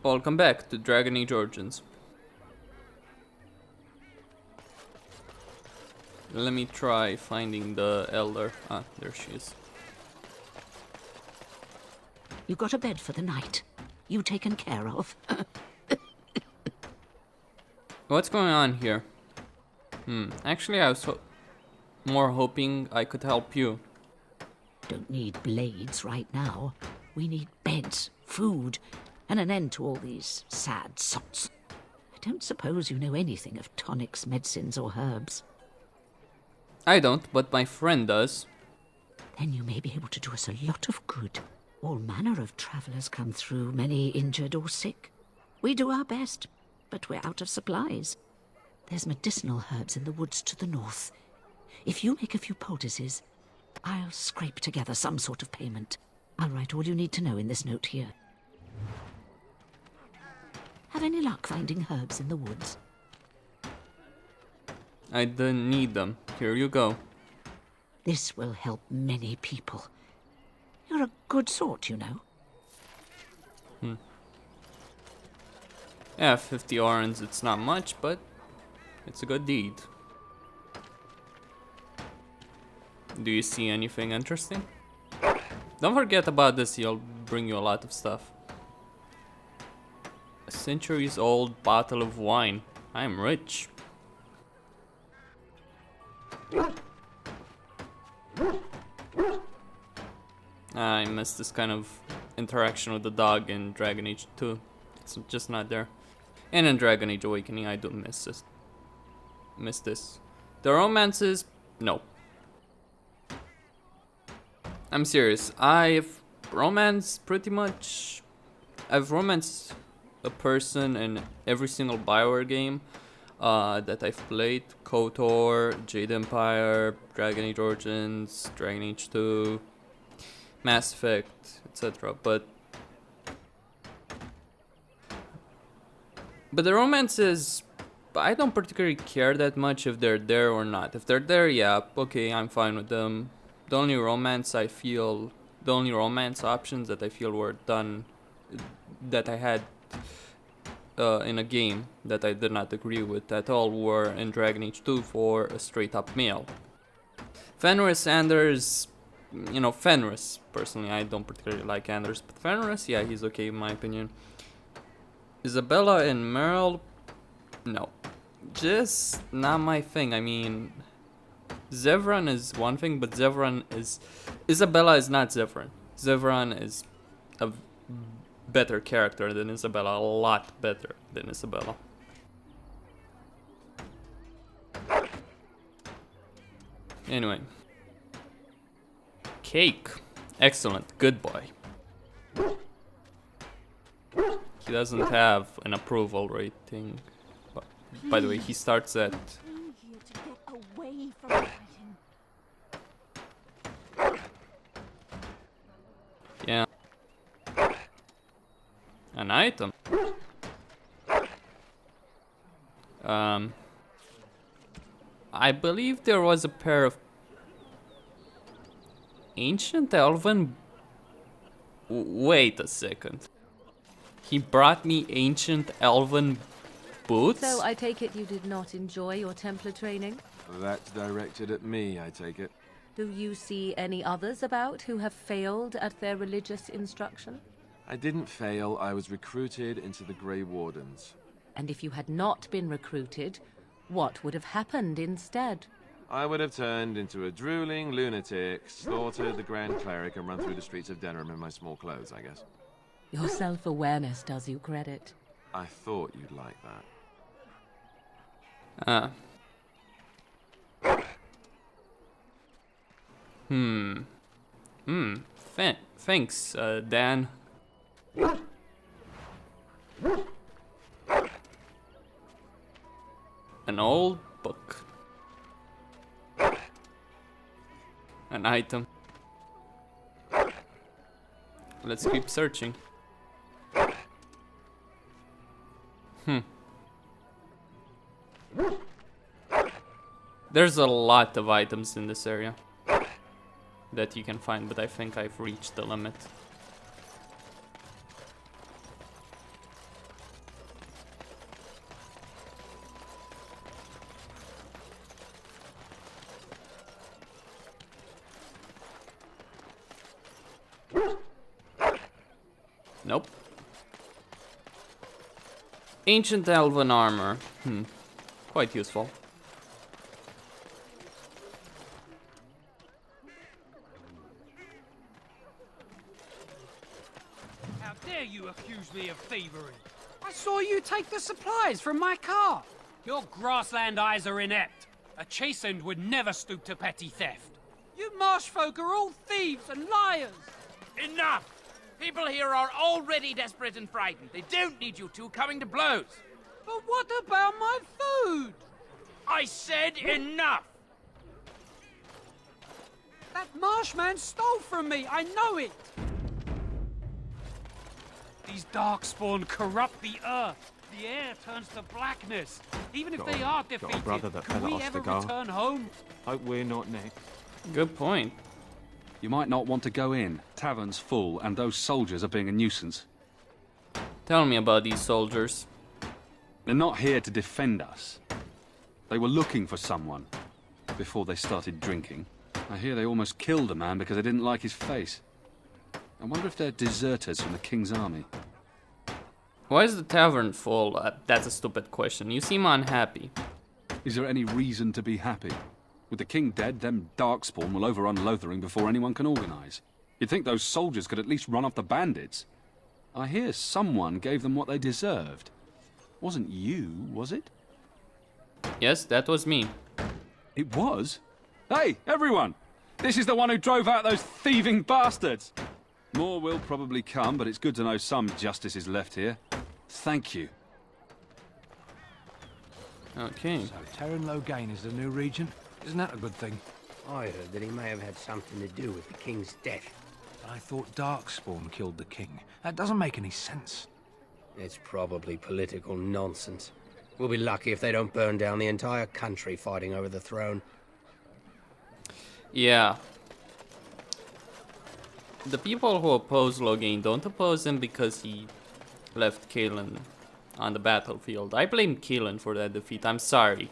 Welcome back to Dragon Age Origins. Let me try finding the Elder. Ah, there she is. You got a bed for the night. You taken care of. What's going on here? Actually I was more hoping I could help you. Don't need blades right now. We need beds, food, and an end to all these sad sots. I don't suppose you know anything of tonics, medicines, or herbs. I don't, but my friend does. Then you may be able to do us a lot of good. All manner of travellers come through, many injured or sick. We do our best, but we're out of supplies. There's medicinal herbs in the woods to the north. If you make a few poultices, I'll scrape together some sort of payment. I'll write all you need to know in this note here. Have any luck finding herbs in the woods? I don't need them. Here you go. This will help many people. You're a good sort, you know. Yeah, 50 orens, it's not much, but it's a good deed. Do you see anything interesting? Don't forget about this, he'll bring you a lot of stuff. A centuries-old bottle of wine. I'm rich. I miss this kind of interaction with the dog in Dragon Age 2. It's just not there. And in Dragon Age Awakening, I do miss this. The romances, no. I'm serious. I've romanced a person in every single BioWare game that I've played. KOTOR, Jade Empire, Dragon Age Origins, Dragon Age 2, Mass Effect, etc. But the romances, I don't particularly care that much if they're there or not. If they're there, yeah, okay, I'm fine with them. The only romance options that I feel were done, that I had in a game that I did not agree with at all, were in Dragon Age 2 for a straight up male. Fenris, Anders, Fenris, personally, I don't particularly like Anders, but Fenris, yeah, he's okay in my opinion. Isabella and Merle, no. Just not my thing. I mean, Zevran is one thing, but Isabella is not Zevran. Zevran is a better character than Isabella, a lot better than Isabella. Anyway. Cake. Excellent. Good boy. He doesn't have an approval rating. But, by the way, he starts at... Yeah. An item. I believe there was a pair of ancient elven... Wait a second. He brought me ancient elven boots? So I take it you did not enjoy your Templar training? That's directed at me, I take it. Do you see any others about who have failed at their religious instruction? I didn't fail, I was recruited into the Grey Wardens. And if you had not been recruited, what would have happened instead? I would have turned into a drooling lunatic, slaughtered the Grand Cleric, and run through the streets of Denham in my small clothes, I guess. Your self-awareness does you credit. I thought you'd like that. Thanks, Dan. An old book. An item. Let's keep searching. There's a lot of items in this area that you can find, but I think I've reached the limit. Nope. Ancient elven armor. Quite useful. How dare you accuse me of thievery? I saw you take the supplies from my car. Your grassland eyes are inept. A chastened would never stoop to petty theft. You marsh folk are all thieves and liars. Enough! People here are already desperate and frightened. They don't need you two coming to blows. But what about my food? I said enough! That marshman stole from me, I know it! These Darkspawn corrupt the earth. The air turns to blackness. Even if they are defeated, can we ever return home? Hope we're not next. Good point. You might not want to go in. Tavern's full, and those soldiers are being a nuisance. Tell me about these soldiers. They're not here to defend us. They were looking for someone before they started drinking. I hear they almost killed a man because they didn't like his face. I wonder if they're deserters from the King's army. Why is the tavern full? That's a stupid question. You seem unhappy. Is there any reason to be happy? With the king dead, them Darkspawn will overrun Lothering before anyone can organise. You'd think those soldiers could at least run off the bandits. I hear someone gave them what they deserved. Wasn't you, was it? Yes, that was me. It was? Hey, everyone! This is the one who drove out those thieving bastards! More will probably come, but it's good to know some justice is left here. Thank you. Okay. So Terran Logain is the new regent? Isn't that a good thing? I heard that he may have had something to do with the king's death. But I thought Darkspawn killed the king. That doesn't make any sense. It's probably political nonsense. We'll be lucky if they don't burn down the entire country fighting over the throne. Yeah. The people who oppose Logain don't oppose him because he left Kalen on the battlefield. I blame Kalen for that defeat, I'm sorry.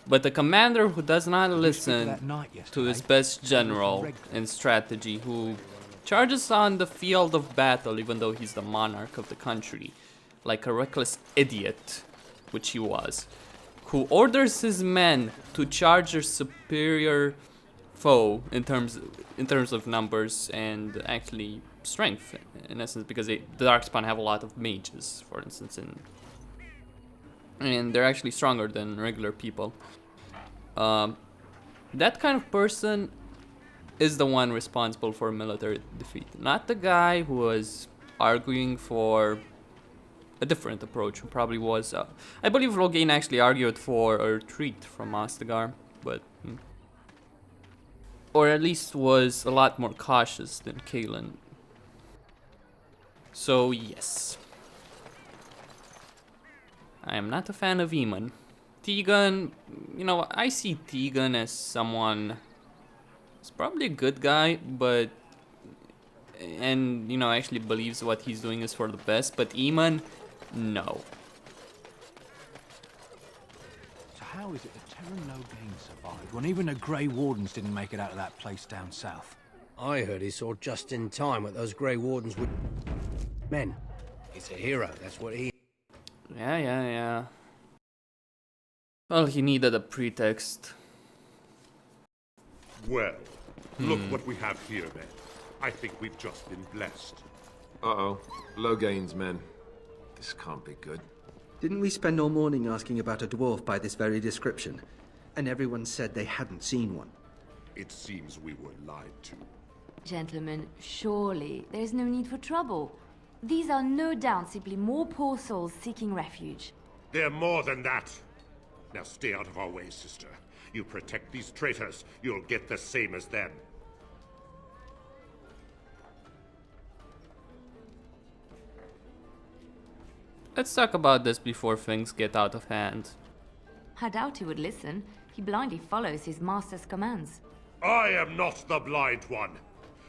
But the commander who does not listen to his best general in strategy, who charges on the field of battle even though he's the monarch of the country, like a reckless idiot, which he was, who orders his men to charge their superior foe in terms of numbers and actually strength, in essence, because the Darkspawn have a lot of mages, for instance, and they're actually stronger than regular people. That kind of person is the one responsible for military defeat, not the guy who was arguing for a different approach, who probably was, I believe Logain actually argued for a retreat from Ostagar, but or at least was a lot more cautious than Kalen. So yes, I am not a fan of Eamon. Tegan, you know, I see Tegan as someone, he's probably a good guy, but, and, you know, actually believes what he's doing is for the best, but Eamon, no. So how is it that Terran Logain survived when even the Grey Wardens didn't make it out of that place down south? I heard he saw just in time what those Grey Wardens would... Men. He's a hero, that's what he... Yeah. Well, he needed a pretext. Well, look what we have here, then. I think we've just been blessed. Uh-oh. Logain's men. This can't be good. Didn't we spend all morning asking about a dwarf by this very description? And everyone said they hadn't seen one. It seems we were lied to. Gentlemen, surely there's no need for trouble. These are no doubt simply more poor souls seeking refuge. They're more than that. Now stay out of our way, sister. You protect these traitors, you'll get the same as them. Let's talk about this before things get out of hand. I doubt he would listen. He blindly follows his master's commands. I am not the blind one.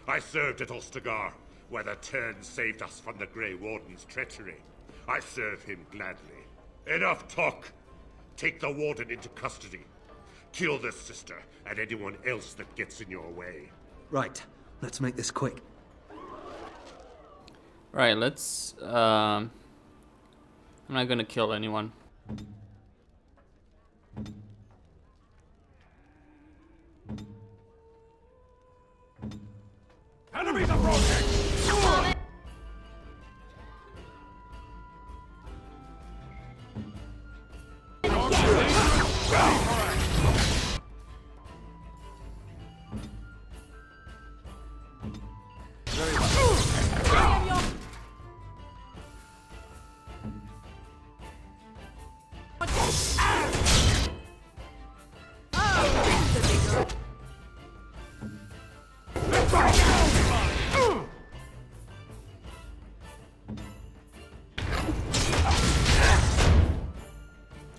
I served at Ostagar, where the Turn saved us from the Grey Warden's treachery. I serve him gladly. Enough talk! Take the Warden into custody. Kill this sister and anyone else that gets in your way. Right, let's make this quick. Right, let's I'm not gonna kill anyone. Enemies approaching!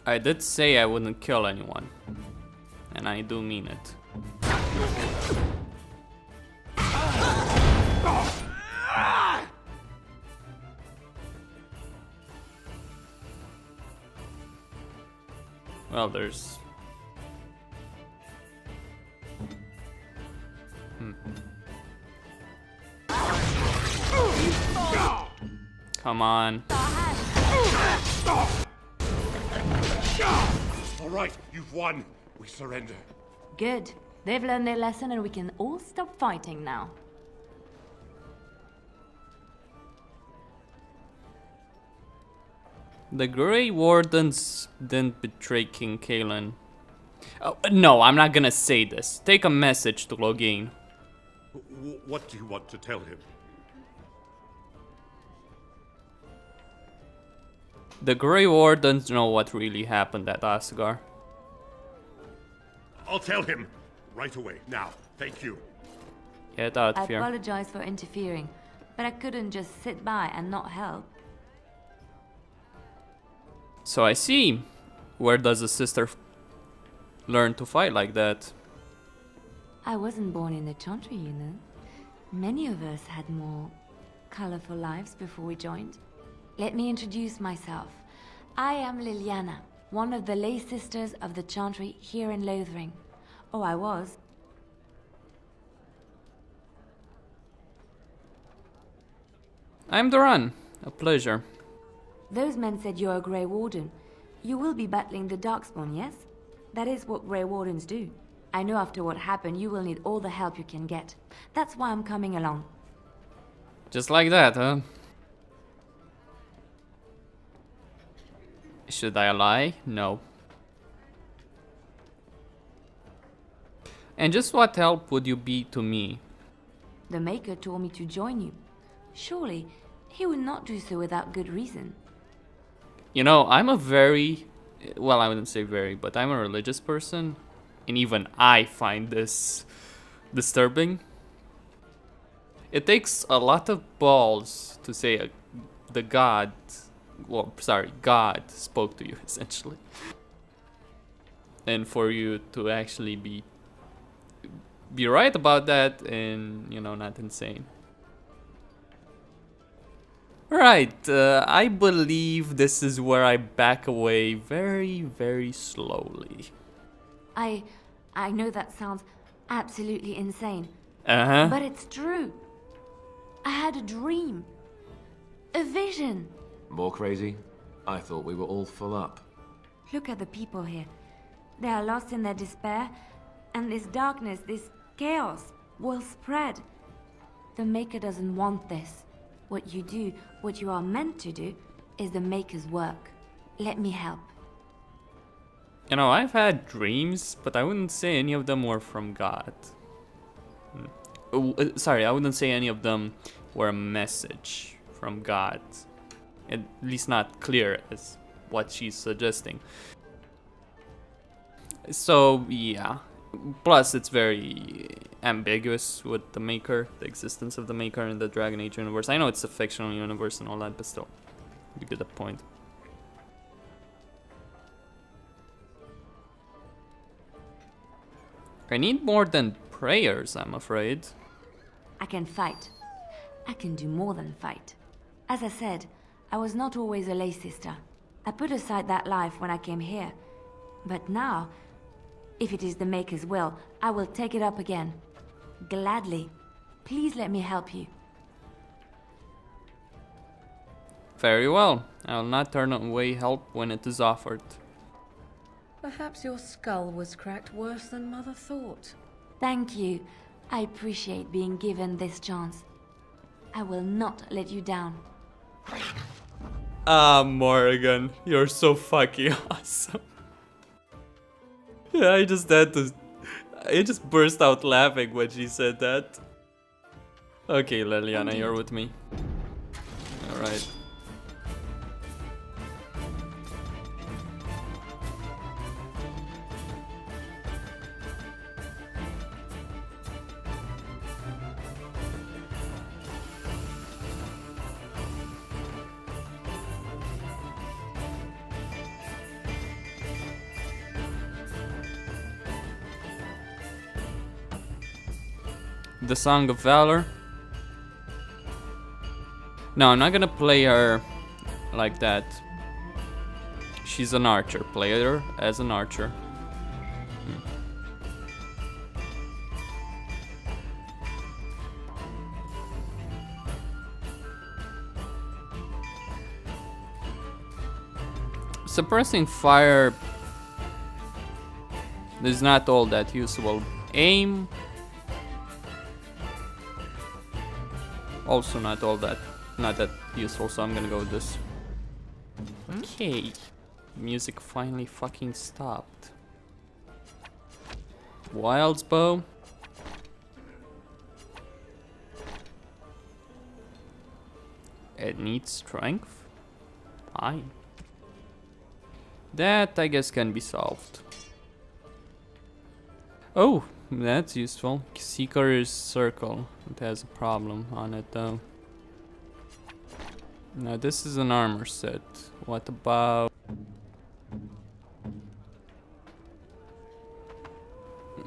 I did say I wouldn't kill anyone, and I do mean it. Well, there's... Come on. All right, you've won. We surrender. Good. They've learned their lesson and we can all stop fighting now. The Grey Wardens didn't betray King Kalen. Oh, no, I'm not gonna say this. Take a message to Loghain. What do you want to tell him? The Grey Wardens know what really happened at Asgard. I'll tell him right away. Now, thank you. Get out I of here. apologize for interfering, but I couldn't just sit by and not help. So I see. Where does a sister learn to fight like that? I wasn't born in the Chantry, you know. Many of us had more colorful lives before we joined. Let me introduce myself. I am Leliana, one of the lay sisters of the Chantry here in Lothering. Oh, I was. I'm Duran. A pleasure. Those men said you're a Grey Warden. You will be battling the Darkspawn, yes? That is what Grey Wardens do. I know after what happened, you will need all the help you can get. That's why I'm coming along. Just like that, huh? Should I lie? No. And just what help would you be to me? The Maker told me to join you. Surely, he would not do so without good reason. You know, I'm a very... Well, I wouldn't say very, but I'm a religious person. And even I find this disturbing. It takes a lot of balls to say the God... Well, sorry, God spoke to you, essentially. And for you to actually be right about that and, you know, not insane. Right, I believe this is where I back away very, very slowly. I know that sounds absolutely insane. Uh-huh. But it's true. I had a dream. A vision. More crazy? I thought we were all full up. Look at the people here. They are lost in their despair, and this darkness, this chaos, will spread. The Maker doesn't want this. What you do, what you are meant to do, is the Maker's work. Let me help. You know, I've had dreams, but I wouldn't say any of them were from God. Sorry, I wouldn't say any of them were a message from God. At least not clear as what she's suggesting. So, yeah. Plus, it's very ambiguous with the Maker, the existence of the Maker in the Dragon Age universe. I know it's a fictional universe and all that, but still, you get the point. I need more than prayers, I'm afraid. I can fight. I can do more than fight. As I said, I was not always a lay sister. I put aside that life when I came here. But now, if it is the Maker's will, I will take it up again. Gladly. Please let me help you. Very well. I will not turn away help when it is offered. Perhaps your skull was cracked worse than Mother thought. Thank you. I appreciate being given this chance. I will not let you down. Ah, Morgan, you're so fucking awesome. Yeah, I just burst out laughing when she said that. Okay, Leliana, you're with me. Alright. The Song of Valor. No, I'm not gonna play her like that. She's an archer. Play her as an archer. Suppressing fire is not all that useful. Aim also not that useful, so I'm gonna go with this. Okay. Music finally fucking stopped. Wild's bow. It needs strength. Fine. That I guess can be solved. Oh, that's useful. Seeker's Circle. It has a problem on it though. Now this is an armor set. What about...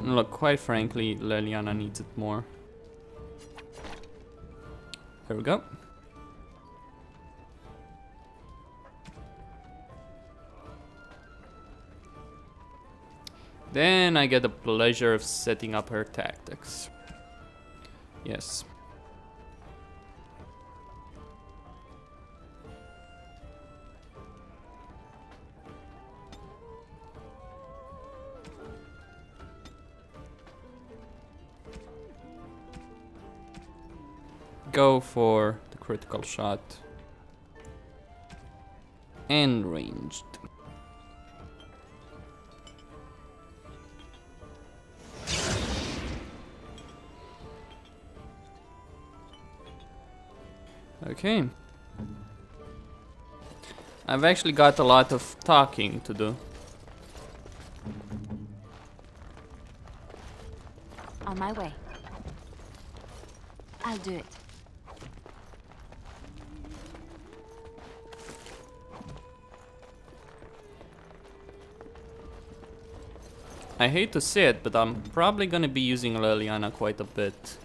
Look, quite frankly, Leliana needs it more. There we go. Then I get the pleasure of setting up her tactics. Yes. Go for the critical shot. And ranged. Okay. I've actually got a lot of talking to do. On my way. I'll do it. I hate to say it, but I'm probably gonna be using Leliana quite a bit.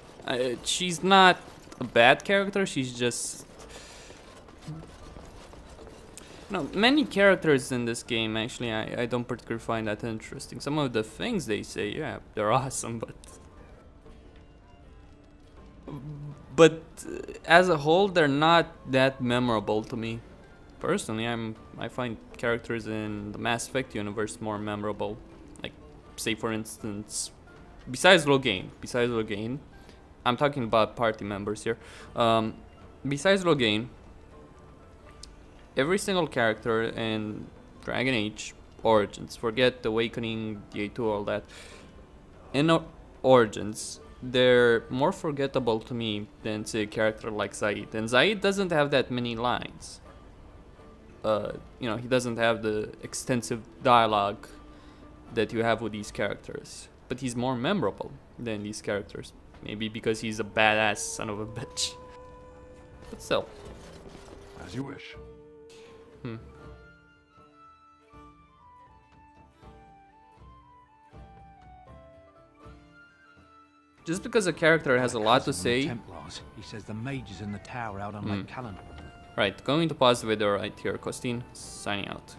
She's not a bad character, she's just... No, many characters in this game, actually, I don't particularly find that interesting. Some of the things they say, yeah, they're awesome, but as a whole, they're not that memorable to me. Personally, I find characters in the Mass Effect universe more memorable. Like, say for instance, besides Logain, I'm talking about party members here. Besides Logain, every single character in Dragon Age Origins, forget Awakening, D2, all that, in Origins, they're more forgettable to me than, say, a character like Zaid. And Zaid doesn't have that many lines. You know, he doesn't have the extensive dialogue that you have with these characters. But he's more memorable than these characters. Maybe because he's a badass son of a bitch. But still. As you wish. Just because a character has a lot to say. Templars. He says the mage is in the tower out on Lake Callan. Right, going to pause the video right here. Costin, signing out.